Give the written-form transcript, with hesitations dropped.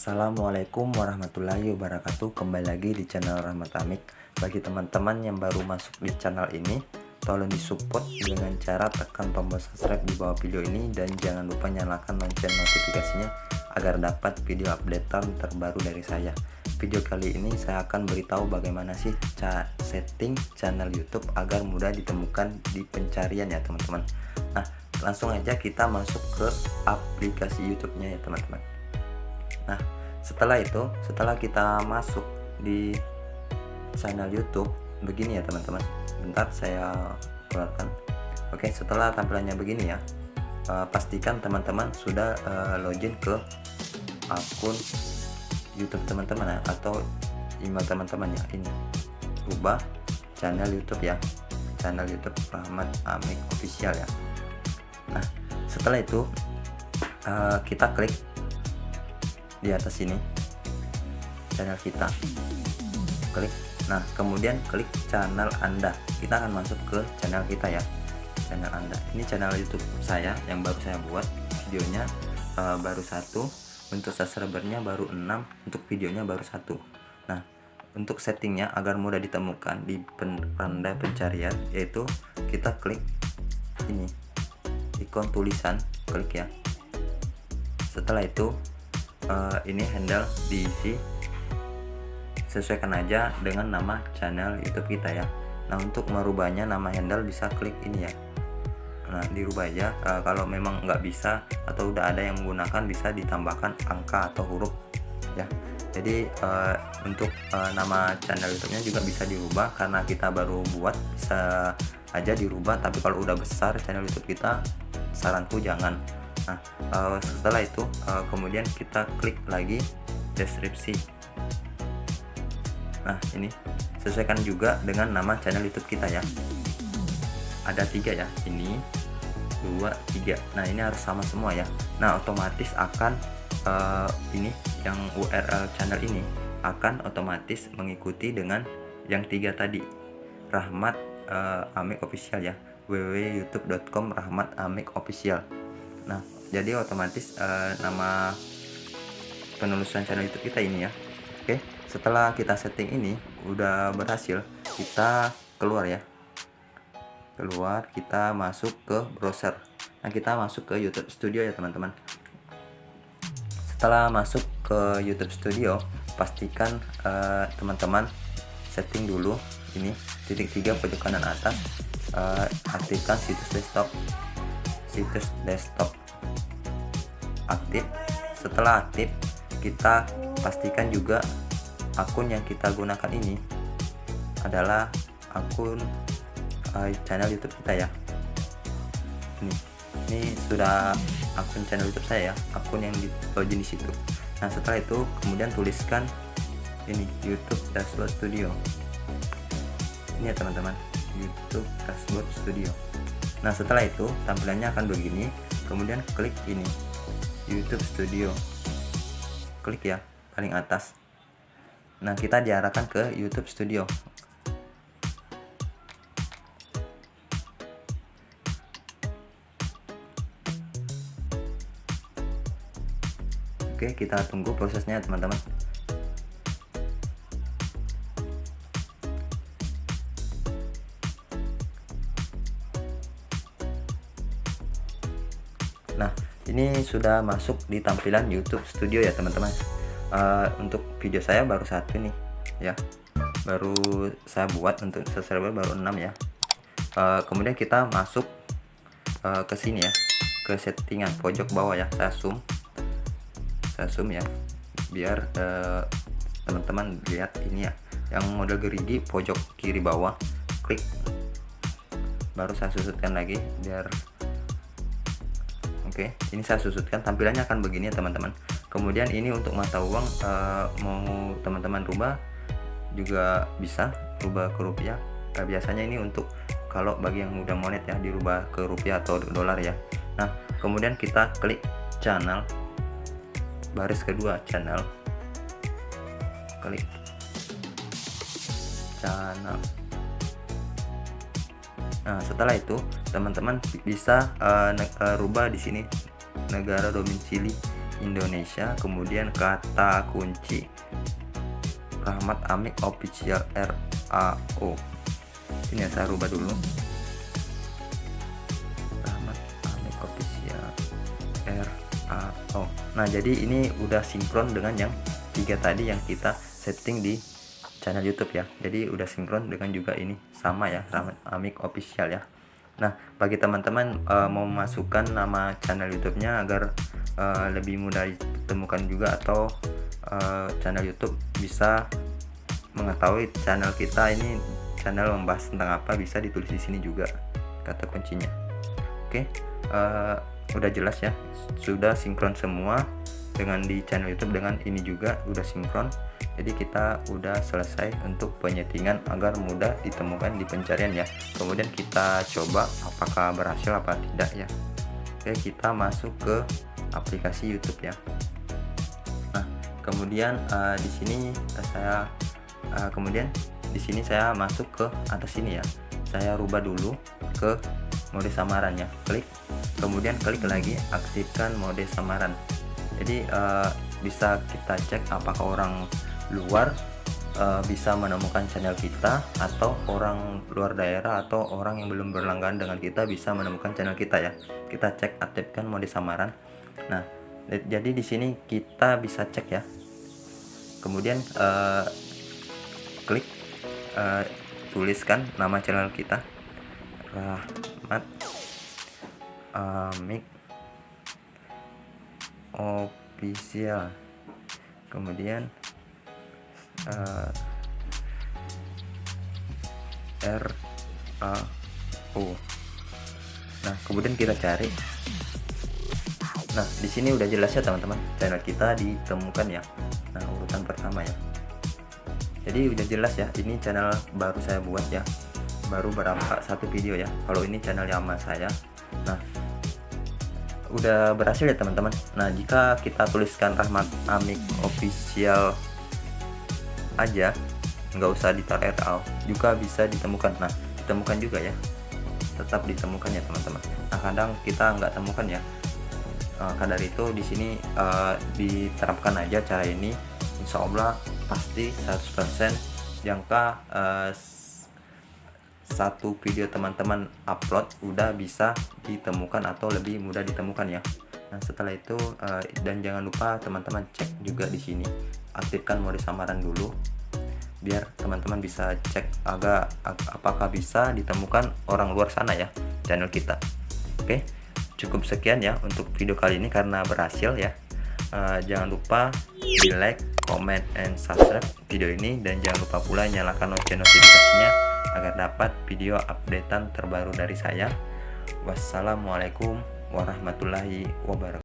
Assalamualaikum warahmatullahi wabarakatuh. Kembali lagi di channel Rahmat Amik. Bagi teman-teman yang baru masuk di channel ini, tolong disupport dengan cara tekan tombol subscribe di bawah video ini, dan jangan lupa nyalakan lonceng notifikasinya agar dapat video updatean terbaru dari saya. Video kali ini saya akan beritahu bagaimana sih setting channel YouTube agar mudah ditemukan di pencarian ya teman-teman. Nah, langsung aja kita masuk ke aplikasi YouTube-nya ya teman-teman. Nah, setelah kita masuk di channel YouTube begini ya teman-teman. Bentar saya keluarkan. Oke, setelah tampilannya begini ya, pastikan teman-teman sudah login ke akun YouTube teman-teman ya, atau email teman-teman ya. Ini ubah channel YouTube ya, channel YouTube Rahmat Amik Official ya. Nah, setelah itu kita klik di atas sini channel kita, klik. Nah, kemudian klik channel Anda. Kita akan masuk ke channel kita ya, channel Anda. Ini channel YouTube saya yang baru saya buat, videonya baru 1, untuk subscribernya baru 6, untuk videonya baru 1. Nah, untuk settingnya agar mudah ditemukan di tanda pencarian, yaitu kita klik ini ikon tulisan, klik ya. Setelah itu ini handle diisi, sesuaikan aja dengan nama channel YouTube kita ya. Nah, untuk merubahnya nama handle bisa klik ini ya. Nah, dirubah aja. Kalau memang nggak bisa atau udah ada yang menggunakan, bisa ditambahkan angka atau huruf ya. Jadi untuk nama channel YouTube-nya juga bisa dirubah, karena kita baru buat, bisa aja dirubah. Tapi kalau udah besar channel YouTube kita, saranku jangan. Nah, setelah itu kemudian kita klik lagi deskripsi. Nah, ini sesuaikan juga dengan nama channel YouTube kita ya. Ada 3 ya, ini 2, 3. Nah, ini harus sama semua ya. Nah, otomatis akan ini yang URL channel ini akan otomatis mengikuti dengan yang 3 tadi, Rahmat Amik Official ya, www.youtube.com Rahmat Amik Official. Nah, jadi otomatis nama penulisan channel YouTube kita ini ya. Oke, setelah kita setting ini udah berhasil, kita keluar ya. Keluar, kita masuk ke browser. Nah, kita masuk ke YouTube Studio ya teman-teman. Setelah masuk ke YouTube Studio, pastikan teman-teman setting dulu ini titik 3 pojok kanan atas, aktifkan situs desktop aktif. Setelah aktif, kita pastikan juga akun yang kita gunakan ini adalah akun channel YouTube kita ya. Ini sudah akun channel YouTube saya ya, akun yang di login di situ. Nah, setelah itu kemudian tuliskan ini YouTube Dashboard Studio. Ini ya teman-teman, YouTube Dashboard Studio. Nah, setelah itu tampilannya akan begini. Kemudian klik ini YouTube Studio, klik ya paling atas. Nah, kita diarahkan ke YouTube Studio. Oke, kita tunggu prosesnya teman-teman. Nah, ini sudah masuk di tampilan YouTube Studio ya teman-teman. Untuk video saya baru 1 nih ya, baru saya buat, untuk subscriber baru 6 ya. Kemudian kita masuk ke sini ya, ke settingan pojok bawah ya. Saya zoom ya, biar teman-teman lihat ini ya, yang model gerigi pojok kiri bawah, klik. Baru saya susutkan lagi biar oke, ini saya susutkan, tampilannya akan begini ya teman-teman. Kemudian ini untuk mata uang, mau teman-teman rubah juga bisa, rubah ke rupiah. Biasanya ini untuk kalau bagi yang udah monet ya, dirubah ke rupiah atau dolar ya. Nah, kemudian kita klik channel, baris kedua channel, klik channel. Nah, setelah itu teman-teman bisa rubah di sini negara domisili Indonesia, kemudian kata kunci Rahmat Amik Official RAO. Ini yang saya rubah dulu, Rahmat Amik Official RAO. Nah, jadi ini udah sinkron dengan yang 3 tadi yang kita setting di channel YouTube ya. Jadi udah sinkron dengan juga ini, sama ya, Rahmat Amik Official ya. Nah, bagi teman-teman mau masukkan nama channel YouTube-nya agar lebih mudah ditemukan juga, atau channel YouTube bisa mengetahui channel kita ini channel membahas tentang apa, bisa ditulis di sini juga kata kuncinya. Oke, udah jelas ya, sudah sinkron semua dengan di channel YouTube, dengan ini juga udah sinkron. Jadi kita udah selesai untuk penyetingan agar mudah ditemukan di pencarian ya. Kemudian kita coba apakah berhasil apa tidak ya. Oke, kita masuk ke aplikasi YouTube ya. Nah, kemudian di sini saya saya masuk ke atas sini ya. Saya rubah dulu ke mode samaran ya. Klik, kemudian klik lagi aktifkan mode samaran. Jadi bisa kita cek apakah orang luar bisa menemukan channel kita, atau orang luar daerah atau orang yang belum berlangganan dengan kita bisa menemukan channel kita ya. Kita cek aktifkan mode samaran. Nah, jadi di sini kita bisa cek ya. Kemudian klik, tuliskan nama channel kita, Rahmat Amik Official, kemudian RAO. Nah, kemudian kita cari. Nah, di sini udah jelas ya teman-teman, channel kita ditemukan ya. Nah, urutan pertama ya. Jadi udah jelas ya, ini channel baru saya buat ya, baru berapa satu video ya. Kalau ini channel lama saya. Nah, udah berhasil ya teman-teman. Nah, jika kita tuliskan Rahmat Amik Official aja, nggak usah ditaruh RAO, juga bisa ditemukan. Nah, ditemukan juga ya, tetap ditemukan ya teman-teman. Nah, kadang kita nggak temukan ya. Karena itu di sini diterapkan aja cara ini, insya Allah pasti 100% jangka satu video teman-teman upload udah bisa ditemukan atau lebih mudah ditemukan ya. Nah, setelah itu dan jangan lupa teman-teman cek juga di sini, aktifkan mode samaran dulu biar teman-teman bisa cek apakah bisa ditemukan orang luar sana ya channel kita. Oke, cukup sekian ya untuk video kali ini karena berhasil ya. Jangan lupa di like, comment, and subscribe video ini, dan jangan lupa pula nyalakan lonceng notifikasinya agar dapat video updatean terbaru dari saya. Wassalamualaikum warahmatullahi wabarakatuh.